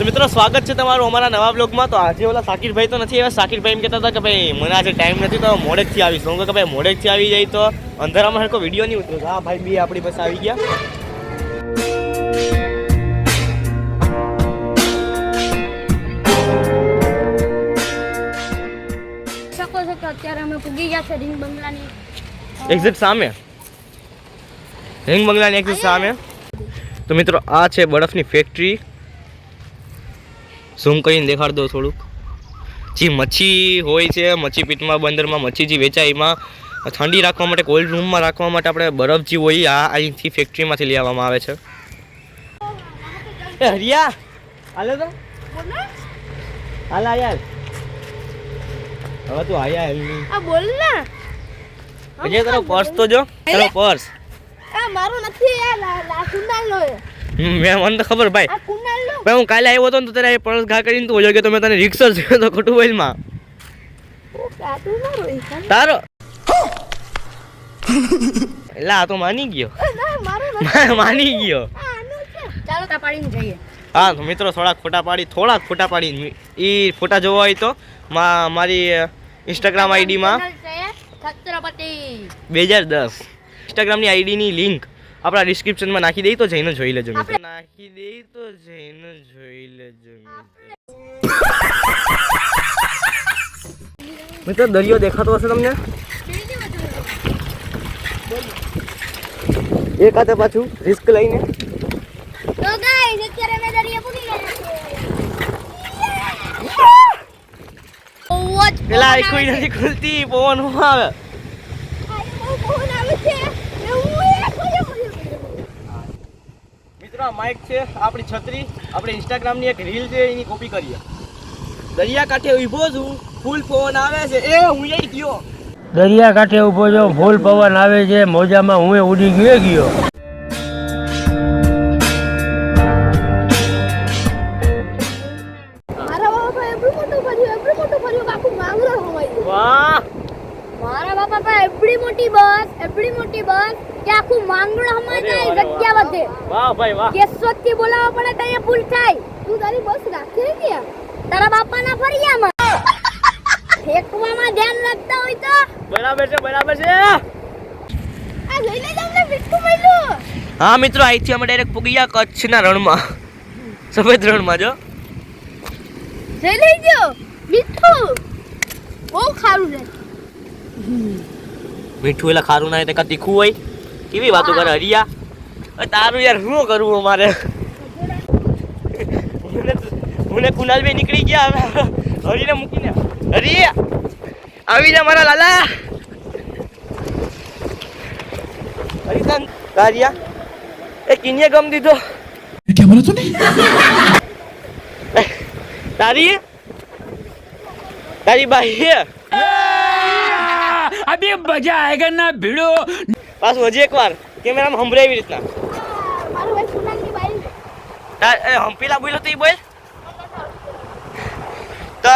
તો મિત્રો સ્વાગત છે તમારું અમારા નવા બ્લોગમાં। તો આજે ઓલા સાકિરભાઈ તો નથી આવ્યા। સાકિરભાઈ એમ કહેતા હતા કે ભાઈ મને આજે ટાઈમ નથી તો મોડેકથી આવીશ। હું કે ભાઈ મોડેકથી આવી જાય તો અંધારામાં હરકો વિડીયો નહીં ઉતર્યો। હા ભાઈ બી આપણી પાસે આવી ગયા। અત્યારે અમે પૂગી ગયા છે રીંગ બંગલાની એક્ઝેક્ટ સામે। રીંગ બંગલાની એક્ઝેક્ટ સામે। તો મિત્રો આ છે બરફની ફેક્ટરી। ઝૂમ કરીને દેખાડ દો થોડુંક। જે મચ્છી હોય છે મચ્છી પીટમાં બંદરમાં મચ્છી જે વેચાય એમાં ઠંડી રાખવા માટે કોલ્ડ રૂમમાં રાખવા માટે આપણે બરફ જે હોય આ અહીંથી ફેક્ટરીમાંથી લઈ આવવામાં આવે છે। એ હરિયા હાલે તો હાલા યાર હવે તું આયા આ બોલ ને અજય તારો પર્સ તો જો તારો પર્સ આ મારો નથી યાર કુનાલનો મેં મને તો ખબર ભાઈ આ કુનાલનો ભાઈ હું કાલે આવ્યો હતો ને તો તારે પર્સ ઘા કરીને તું બોલ્યો કે તમે તને રિક્ષા જોયો તો ખોટું બોલમાં ઓ કાતું મારો તારો એલા આ તો માની ગયો ના મારો નથી માની ગયો આનો છે ચાલો તા પાડીને જઈએ। હા તો મિત્રો થોડાક ફોટા પાડી એ ફોટા જોવા હોય તો મારી ઇન્સ્ટાગ્રામ આઈડીમાં છત્રપતિ 2010 ઇન્સ્ટાગ્રામની આઈડીની લિંક આપણા ડિસ્ક્રિપ્શનમાં નાખી દઈ તો જઈને જોઈ લેજો મિત્રો। મિત્રો દરિયો દેખાતો હશે તમને એક હાથે પાછું રિસ્ક લઈને। તો ગાઈસ અત્યારે અમે દરિયા પૂગી ગયા છે। પેલા કોઈ નથી ખુલતી પવન હું આવે મિત્રો આ માઇક છે આપણી છત્રી આપણે ઇન્સ્ટાગ્રામની એક રીલ છે એની કોપી કરીએ। દરિયા કાંઠે ઊભો છું ફૂલ પવન આવે છે એ હું અહીં ગયો દરિયા કાંઠે ઊભો છો ફૂલ પવન આવે છે મોજામાં હું ઉડી ગયો। મારા બાપા એવડું મોટું ભર્યું કાકુ માંગરો હવાઈ વાહ મારા બાપા પા એવડી મોટી બસ કે આખું માંગરો હમાઈ જાય જગ્યા વધે। વાહ ભાઈ વાહ કેશોદ થી બોલાવવા પડે તો અહીંયા ફૂલ થાય। તું તારી બસ રાખી ગયા તારા બાપાના ફરિયામાં ફેંકવામાં ધ્યાન રાખતા હોય તો બરાબર છે આ જોઈ લે તમને મીઠું મળ્યું। હા મિત્રો અહીંથી અમે ડાયરેક્ટ પૂગી ગયા કચ્છના રણમાં સફેદ રણમાં જો જોઈ લેજો મીઠું બહુ ખારું છે। મીઠું એટલે ખારું ના હોય તો તીખું હોય કેવી વાતો કરે હરિયા તારું યાર શું કરવું અમારે મને કુનાલભાઈ નીકળી ગયા હરીને મૂકીને હરિયા આવી જા મારા લાલા હરિદાન કારિયા એ કિનિએ ગમ દીધો क्या बोला तूने તારી બાઈ અભી મજા આયેગા ના ભીડો પાછું હજી એક વાર કેમેરામાં સંભળાવી રીતના મારું ભાઈ સુનાની બાઈ હંપીલા બોલ્યો તો એ બોલ તો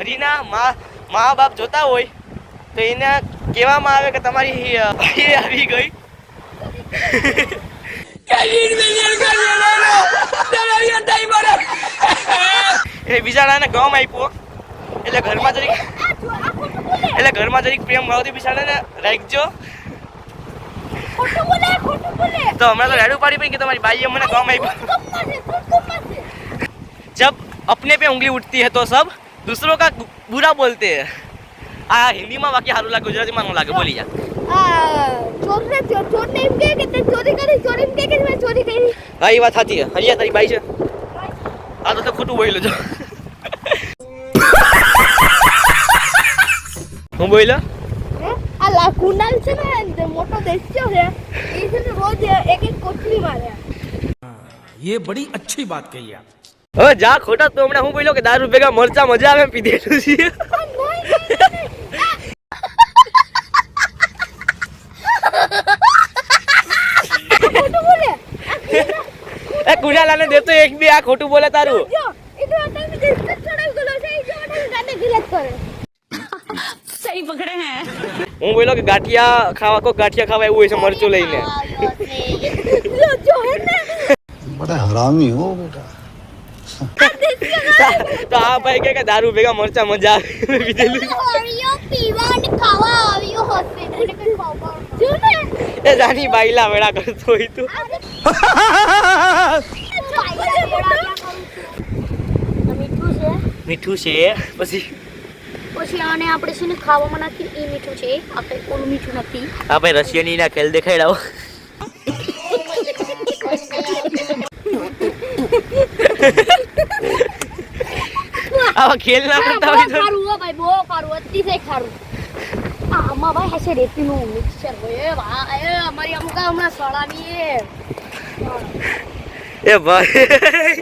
હરીના મા બાપ જોતા હોય તો એને કહેવામાં આવે કે તમારી ભાઈ આવી ગઈ એ બિચારાને ગમ આપ્યો એટલે ઘરમાં જરીક પ્રેમ ભાવથી બિચારાને રાખજો। ખોટું બોલે તો હમણાં તો રેડું પાડી પડી કે તમારી બાઈએ મને ગમ આપ્યો। जब अपने पे उंगली उठती है तो सब दूसरों का बुरा बोलते हैं। आ हिंदी में बाकी हारू लागे गुजराती में लागे बोली जा ચોર ને એમ કહે કે તે ચોરી કરી કે મેં ચોરી કરી। હા એ વાત સાચી છે હરિયા તારી બાઈ છે આ તો ખોટું બોલ્યો છો હું બોલ્યો આ કુનાલ છે ને મોટો દેશ્યો છે એ છે ને રોજ એક કોથળી મારે। ये बड़ी अच्छी बात कही आप હવે જા ખોટા તો હમણાં હું બોલ્યો કે દારૂ ભેગા મરચા મજા આવે પીધેલું છે ખોટું બોલે એ કુનાલાને દેતો એક બી આ ખોટું બોલે તારું જો એટલે તમે દેશ છોડાઈ ગયો છે એ જો ગાને ગિલત કરે। सही पकड़े हैं। હું બોલ્યો કે ગાંઠિયા ખાવા એવું હોય છે મરચું લઈને જો હે ને बड़ा हरामी हो बेटा। તો આ ભાઈ કે દારૂ ભેગા મરચા મજા આવે પીધેલું. ઓરિયો પીવા અને ખાવા આવ્યો હશે એને કઈ ખબર જો ને એ જાની બાઈલા વેળા કરતો હોય તો મીઠું છે પછી પછી આને આપણે છે ને ખાવામાં નાખી એ મીઠું છે આપણે ઓલું મીઠું નથી આ ભાઈ રશિયની ના ખેલ દેખાડાવો. આવા ખેલ ના કરતા હોય તો ખારું હો ભાઈ બહુ ખારું અતિશય ખારું આમાં ભાઈ હશે રેતીનું મિક્સચર હોય ભાઈ અમારી અમુક હમણાં સળાવી એ ભાઈ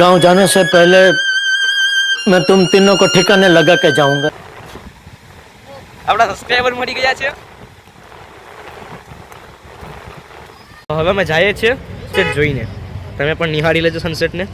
गांव जाने से पहले मैं तुम तीनों को ठिकाने लगा के जाऊंगा. આપણા સબસ્ક્રાઇબર મળી ગયા છે. હવે અમે જઈએ છીએ સનસેટ જોઈને. તમે પણ નિહાળી લેજો સનસેટને.